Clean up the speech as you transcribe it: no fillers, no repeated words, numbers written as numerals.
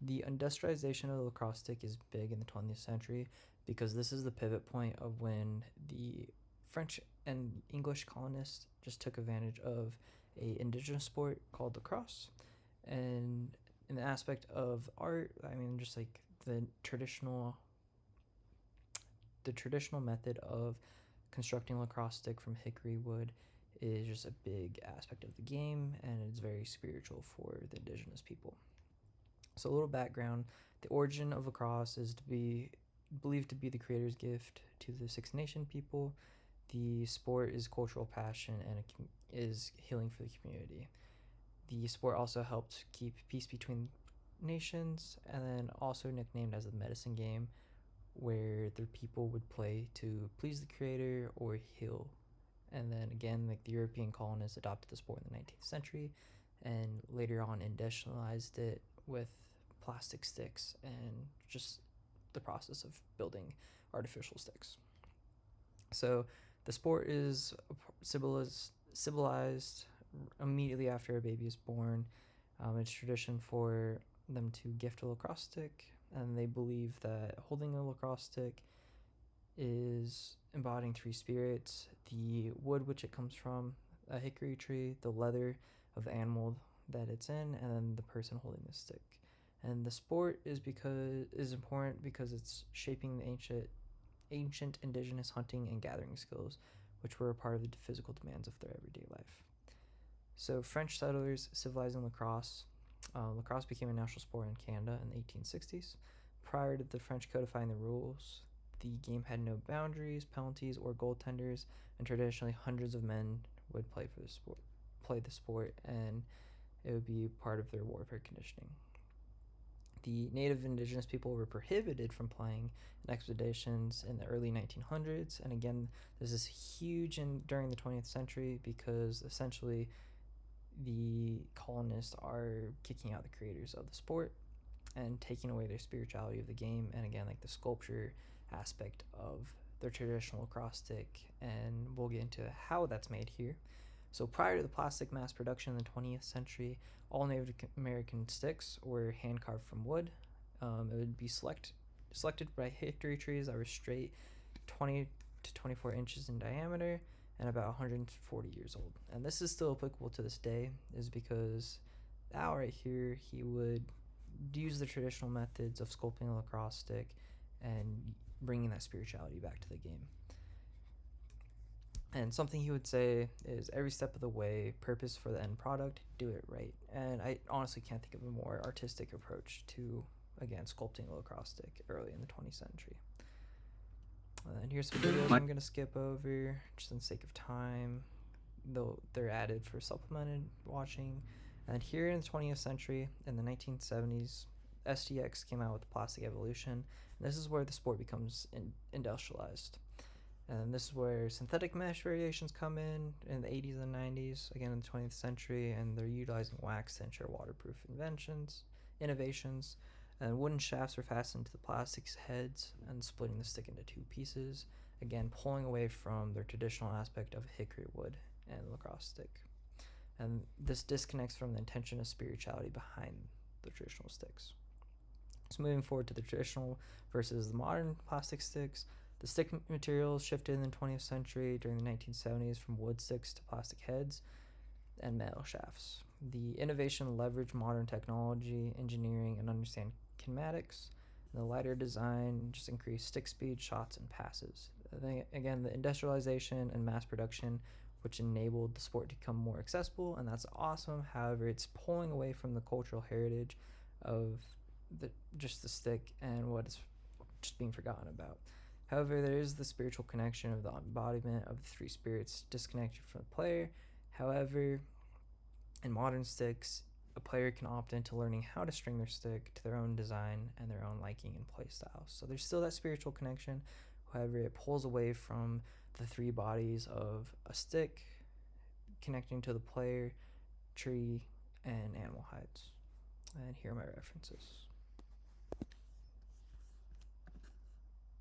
The industrialization of the lacrosse stick is big in the 20th century because this is the pivot point of when the French and English colonists just took advantage of a indigenous sport called lacrosse. And in the aspect of art, I mean, just like the traditional method of constructing a lacrosse stick from hickory wood is just a big aspect of the game, and it's very spiritual for the indigenous people. So a little background: the origin of lacrosse is to be believed to be the creator's gift to the Six Nation people. The sport is cultural passion and is healing for the community. The sport also helped keep peace between nations, and then also nicknamed as the medicine game, where their people would play to please the creator or heal. And then again, like the European colonists adopted the sport in the 19th century and later on industrialized it with plastic sticks and just the process of building artificial sticks. So the sport is civilized immediately after a baby is born. It's tradition for them to gift a lacrosse stick, and they believe that holding a lacrosse stick is embodying three spirits: the wood which it comes from, a hickory tree, the leather of the animal that it's in, and then the person holding the stick. And the sport is important because it's shaping the ancient indigenous hunting and gathering skills, which were a part of the physical demands of their everyday life. So French settlers civilizing lacrosse. Lacrosse became a national sport in Canada in the 1860s. Prior to the French codifying the rules, the game had no boundaries, penalties, or goaltenders, and traditionally hundreds of men would play the sport, and it would be part of their warfare conditioning. The native indigenous people were prohibited from playing in expeditions in the early 1900s, and again, this is huge during the 20th century because essentially the colonists are kicking out the creators of the sport and taking away their spirituality of the game, and again, like the sculpture aspect of their traditional lacrosse stick, and we'll get into how that's made here. So prior to the plastic mass production in the 20th century, all Native American sticks were hand carved from wood. It would be selected by hickory trees that were straight 20 to 24 inches in diameter and about 140 years old. And this is still applicable to this day, is because Al right here, he would use the traditional methods of sculpting a lacrosse stick and bringing that spirituality back to the game. And something he would say is, every step of the way, purpose for the end product, do it right. And I honestly can't think of a more artistic approach to, again, sculpting a lacrosse stick early in the 20th century. And here's some videos I'm going to skip over just in the sake of time, though they're added for supplemented watching. And here in the 20th century, in the 1970s, STX came out with the plastic evolution. And this is where the sport becomes industrialized. And this is where synthetic mesh variations come in the 80s and 90s, again in the 20th century, and they're utilizing wax to ensure waterproof innovations. And wooden shafts were fastened to the plastic's heads and splitting the stick into two pieces, again pulling away from their traditional aspect of hickory wood and lacrosse stick. And this disconnects from the intention of spirituality behind the traditional sticks. So moving forward to the traditional versus the modern plastic sticks, the stick materials shifted in the 20th century during the 1970s from wood sticks to plastic heads and metal shafts. The innovation leveraged modern technology, engineering, and understand kinematics. The lighter design just increased stick speed, shots, and passes. Again, the industrialization and mass production, which enabled the sport to become more accessible, and that's awesome. However, it's pulling away from the cultural heritage of the stick and what is just being forgotten about. However, there is the spiritual connection of the embodiment of the three spirits disconnected from the player. However, in modern sticks, a player can opt into learning how to string their stick to their own design and their own liking and play style. So there's still that spiritual connection. However, it pulls away from the three bodies of a stick connecting to the player, tree, and animal hides. And here are my references.